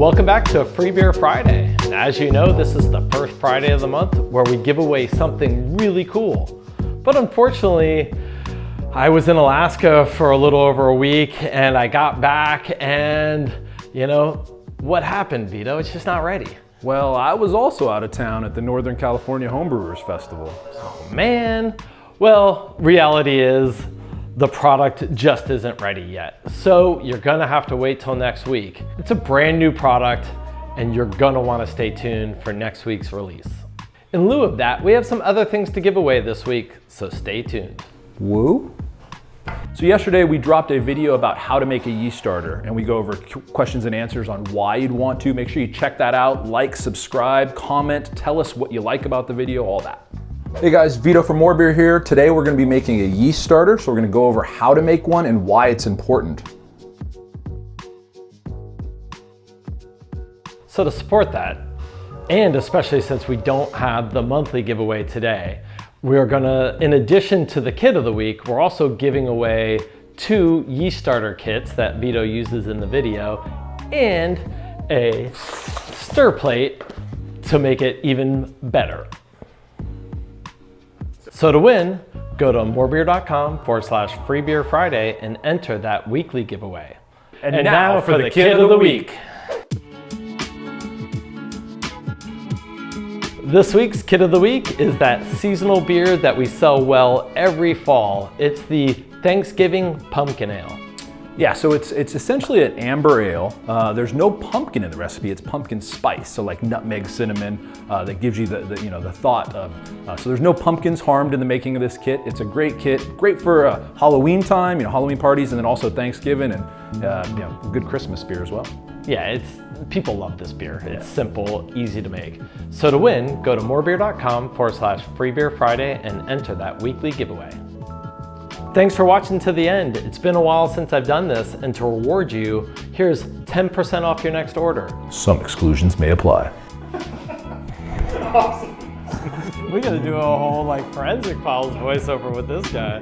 Welcome back to Free Beer Friday. And as you know, this is the first Friday of the month where we give away something really cool. But unfortunately, I was in Alaska for a little over a week and I got back and, you know, what happened, Vito? It's just not ready. Well, I was also out of town at the Northern California Homebrewers Festival. Oh man. Well, reality is the product just isn't ready yet. So you're gonna have to wait till next week. It's a brand new product and you're gonna wanna stay tuned for next week's release. In lieu of that, we have some other things to give away this week, so stay tuned. Woo? So yesterday we dropped a video about how to make a yeast starter, and we go over questions and answers on why you'd want to. Make sure you check that out, like, subscribe, comment, tell us what you like about the video, all that. Hey guys, Vito from More Beer here. Today we're going to be making a yeast starter, so we're going to go over how to make one and why it's important. So to support that, and especially since we don't have the monthly giveaway today, we're gonna, in addition to the kit of the week, we're also giving away 2 yeast starter kits that Vito uses in the video and a stir plate to make it even better. So to win, go to morebeer.com/freebeerfriday and enter that weekly giveaway. And now for the kit of the week. This week's kit of the week is that seasonal beer that we sell well every fall. It's the Thanksgiving Pumpkin Ale. Yeah, so it's essentially an amber ale. There's no pumpkin in the recipe, it's pumpkin spice, so like nutmeg, cinnamon, that gives you the thought of, so there's no pumpkins harmed in the making of this kit. It's a great kit, great for Halloween time, Halloween parties, and then also Thanksgiving, and good Christmas beer as well. Yeah, people love this beer. It's simple, easy to make. So to win, go to morebeer.com/freebeerfriday and enter that weekly giveaway. Thanks for watching to the end. It's been a while since I've done this, and to reward you, here's 10% off your next order. Some exclusions may apply. Awesome. We gotta do a whole Forensic Files voiceover with this guy.